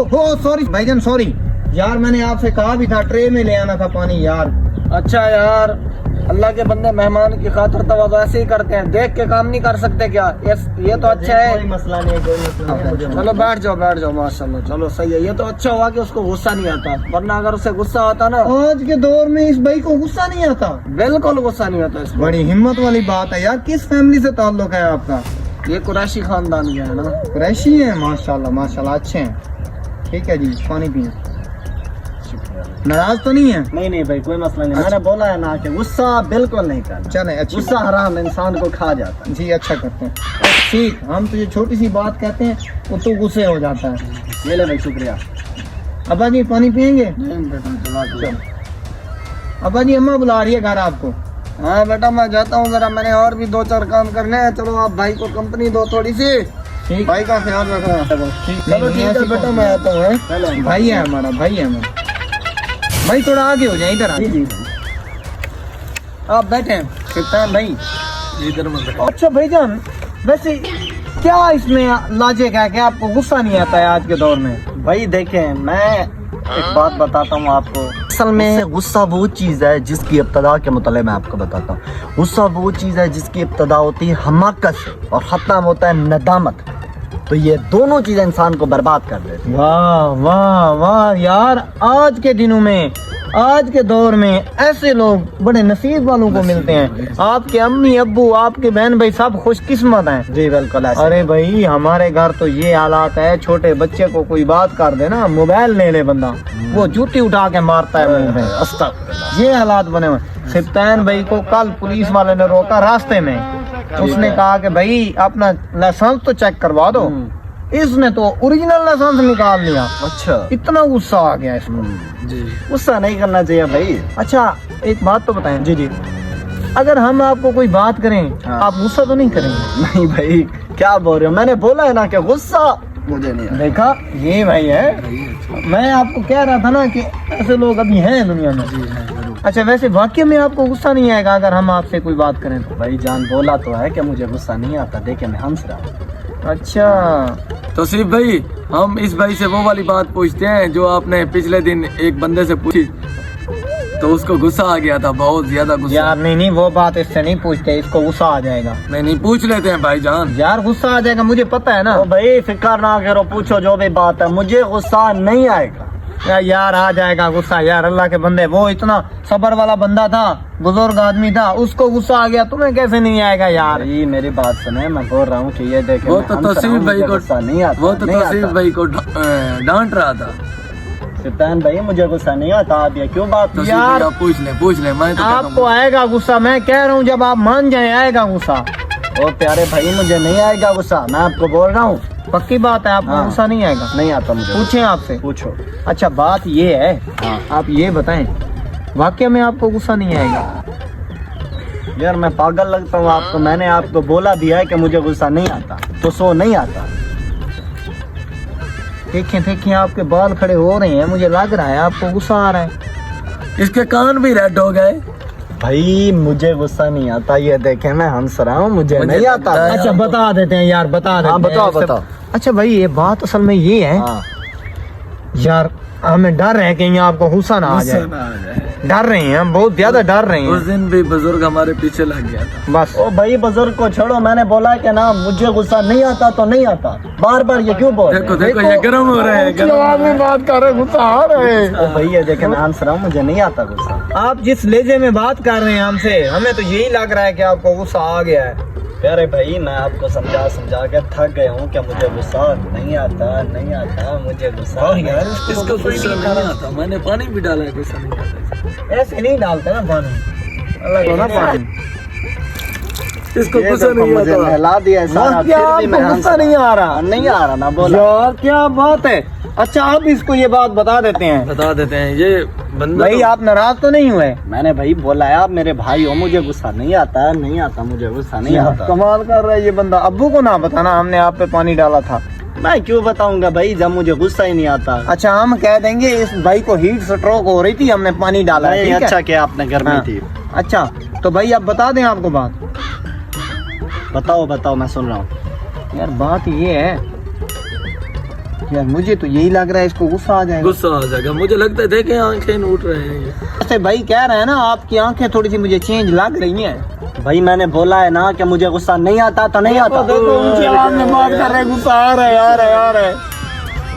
हो सॉरी भाईजान सॉरी यार, मैंने आपसे कहा भी था ट्रे में ले आना था पानी यार। अच्छा यार, अल्लाह के बंदे मेहमान की खातिर तो अब ऐसे ही करते हैं, देख के काम नहीं कर सकते क्या? ये तो अच्छा है। कोई मसला नहीं है, कोई मसला नहीं। चलो बैठ जाओ माशाल्लाह, चलो सही है। ये तो अच्छा हुआ कि उसको गुस्सा नहीं आता, वरना अगर उसे गुस्सा आता ना, आज के दौर में इस भाई को गुस्सा नहीं आता। बिल्कुल गुस्सा नहीं आता इसको। बड़ी हिम्मत वाली बात है यार। किस फैमिली से ताल्लुक है आपका? ये कुरैशी खानदान का है ना। कुरैशी है, माशाल्लाह माशाल्लाह, अच्छे हैं। ठीक है जी, पानी पिए। नाराज तो नहीं है? नहीं भाई, कोई मसला नहीं। मैंने बोला है ना कि गुस्सा बिल्कुल नहीं करना। चले, अच्छी गुस्सा हराम, इंसान को खा जाता है। जी, अच्छा करते हैं। ठीक, हम तो ये छोटी सी बात कहते हैं वो तो गुस्से हो जाता है। ये ले भाई, शुक्रिया। अब्बा जी पानी पियेंगे? चलो। अब्बा जी अम्मा बुला रही है घर आपको। हाँ बेटा, मैं जाता हूँ जरा, मैंने और भी 2-4 काम करने हैं। चलो आप भाई को कंपनी दो थोड़ी सी, ठीक, भाई का ख्याल रखना। चलो ठीक है बेटा, मैं आता हूँ। हैं? भाई है हमारा, भाई है हमारा। भाई थोड़ा आगे हो जाए, इधर आ। जी आप बैठे कप्तान भाई। अच्छा भाईजान, वैसे क्या इसमें लॉजिक है कि आपको गुस्सा नहीं आता है आज के दौर में? भाई देखें, मैं एक बात बताता हूँ आपको। असल में गुस्सा वो चीज़ है जिसकी इब्तदा के मतलब मैं आपको बताता हूँ। गुस्सा वो चीज़ है जिसकी इब्तदा होती है हमाकत से और ख़त्म होता है नदामत। तो ये दोनों चीज़ें इंसान को बर्बाद कर देती हैं। वाह वाह वाह यार, आज के दिनों में, आज के दौर में ऐसे लोग बड़े नसीब वालों को मिलते हैं। आपके अम्मी अब्बू, आपके बहन भाई सब खुशकिस्मत हैं। जी बिल्कुल ऐसे। अरे भाई हमारे घर तो ये हालात है, छोटे बच्चे को कोई बात कर दे ना, मोबाइल ले ले बंदा, वो जूती उठा के मारता है मुंह में। अस्तगफिरुल्लाह। ये हालात बने हुए। सिप्तान भाई को कल पुलिस वाले ने रोका रास्ते में। उसने कहा कि भाई अपना लाइसेंस तो चेक करवा दो। इसने तो ओरिजिनल लाइसेंस निकाल लिया। अच्छा, इतना गुस्सा आ गया इसको। जी गुस्सा नहीं करना चाहिए भाई। अच्छा एक बात तो बताएं, जी अगर हम आपको कोई बात करें, हाँ। आप गुस्सा तो नहीं करेंगे? नहीं भाई, क्या बोल रहे हो? मैंने बोला है ना कि गुस्सा मुझे नहीं आता। देखा, ये भाई है। मैं आपको कह रहा था ना कि ऐसे लोग अभी हैं दुनिया में। अच्छा वैसे वाकई में आपको गुस्सा नहीं आएगा अगर हम आपसे कोई बात करें तो? भाई जान बोला तो है कि मुझे गुस्सा नहीं आता, देखे मैं हंस रहा हूँ। अच्छा तो सिर्फ भाई, हम इस भाई से वो वाली बात पूछते हैं जो आपने पिछले दिन एक बंदे से पूछी, तो उसको गुस्सा आ गया था, बहुत ज्यादा गुस्सा। यार नहीं, वो बात इससे नहीं पूछते, इसको गुस्सा आ जाएगा। नहीं, पूछ लेते हैं भाई जान। यार गुस्सा आ जाएगा, मुझे पता है ना। तो भाई फिक्र ना करो, पूछो जो भी बात है, मुझे गुस्सा नहीं आएगा। यार आ जाएगा गुस्सा यार, अल्लाह के बंदे। वो इतना सबर वाला बंदा था, बुजुर्ग आदमी था, उसको गुस्सा आ गया, तुम्हें कैसे नहीं आएगा यार? ये मेरी बात सुने, मैं बोल रहा हूँ कि ये देखे, वो तो तौसीफ भाई को गुस्सा नहीं आता। वो तो तौसीफ भाई को डांट रहा था। सिप्तान भाई मुझे गुस्सा नहीं आता, आप ये क्यों बात? तो यार, आप पूछ ले, मैं तो कहता आपको हूँ। आएगा गुस्सा, मैं कह रहा हूँ जब आप मान जाए आएगा गुस्सा। ओ प्यारे भाई, मुझे नहीं आएगा गुस्सा, मैं आपको बोल रहा हूँ। पक्की बात है, आपको हाँ। गुस्सा नहीं आएगा? नहीं आता मुझे। पूछें आपसे। पूछो। अच्छा बात ये है, हाँ। आप ये बताएं, वाकई में आपको गुस्सा नहीं आएगा? यार मैं पागल लगता हूँ आपको? मैंने आपको बोला दिया है कि मुझे गुस्सा नहीं आता, तो सो नहीं आता। देखें आपके बाल खड़े हो रहे हैं, मुझे लग रहा है आपको गुस्सा आ रहा है। इसके कान भी रेड हो गए। भाई मुझे गुस्सा नहीं आता, ये देखे मैं हंस रहा हूँ, मुझे नहीं आता। अच्छा बता देते हैं यार, बता देते हाँ, हैं। बताओ। अच्छा भाई ये बात असल में ये है हाँ। यार, हमें डर है कहीं आपको गुस्सा ना आ जाए। डर रहे हैं हम, बहुत ज्यादा डर रहे उस हैं। दिन भी बुजुर्ग हमारे पीछे लग गया था। बस ओ भाई बुजुर्ग को छोड़ो, मैंने बोला कि ना मुझे गुस्सा नहीं आता तो नहीं आता। बार बार ये क्यों बोल रहे हैं? देखो ये गर्म हो रहे हैं, गर्म हो रहे हैं। बात कर रहे, गुस्सा आ रहे हैं। ओ भाई ये देखे मैं हंस रहा हूँ, मुझे नहीं आता गुस्सा। आप जिस लहजे में बात कर रहे हैं हमसे, हमें तो यही लग रहा है कि आपको गुस्सा आ गया है। प्यारे भाई मैं आपको समझा के थक गया हूँ कि मुझे गुस्सा नहीं आता, मुझे गुस्सा यार इसको गुस्सा नहीं आता, मैंने पानी भी डाला है, गुस्सा नहीं आता। ऐसे नहीं डालते ना पानी, अलग होना पानी। इसको ये गुस्सा देखो, नहीं मुझे आता। नहला दिया है सारा, क्या फिर भी मैं आपको हंस गुस्सा नहीं आ रहा? नहीं आ रहा ना, बोला। यार क्या बात है। अच्छा आप इसको ये बात बता देते हैं। बता देते हैं, ये बंदा भाई तो- आप नाराज तो नहीं हुए? मैंने भाई बोला है, आप मेरे भाई हो, मुझे गुस्सा नहीं आता, मुझे गुस्सा नहीं आता। कमाल कर रहा है ये बंदा। अब्बू को ना बताना हमने आप पे पानी डाला था। मैं क्यों बताऊंगा भाई, जब मुझे गुस्सा ही नहीं आता। अच्छा हम कह देंगे इस भाई को हीट स्ट्रोक हो रही थी, हमने पानी डाला है, नहीं, ठीक है? अच्छा किया आपने, गर्मी हाँ। थी। अच्छा तो भाई अब बता दें आपको बात। बताओ मैं सुन रहा हूँ। यार बात ये है यार मुझे तो यही लग रहा है इसको गुस्सा आ जाएगा। गुस्सा आ जाएगा, मुझे लगता है देखे आंखें नूट रहे हैं ये। ऐसे भाई कह रहे हैं ना आपकी आंखें थोड़ी सी मुझे चेंज लग रही हैं। भाई मैंने बोला है ना कि मुझे गुस्सा नहीं आता तो नहीं आता। देखो ऊंची आवाज में बात कर रहे हैं, गुस्सा आ रहा है, आ रहा है, आ रहा है।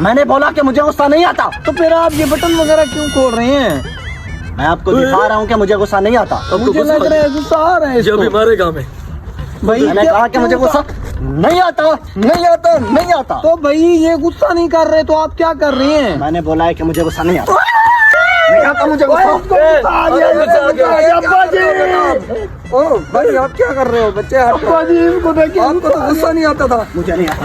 मैंने बोला कि मुझे गुस्सा नहीं आता। तो फिर आप ये बटन वगैरह क्यों खोल रहे हैं? मैं आपको दिखा रहा हूँ कि मुझे गुस्सा नहीं आता। अब तो मुझे गुस्सा लग रहा है गुस्सा आ रहा है जब भी इसको। मारेगा हमें। भाई मैंने क्या- कहा कि मुझे गुस्सा नहीं आता, नहीं आता, नहीं आता। तो भाई ये गुस्सा नहीं कर रहे तो आप क्या कर रहे हैं? मैंने बोला है कि मुझे गुस्सा नहीं आता। नहीं आता मुझे गुस्सा। ओ भाई आप क्या कर रहे हो बच्चे? आपको तो गुस्सा नहीं आता था। मुझे नहीं आता।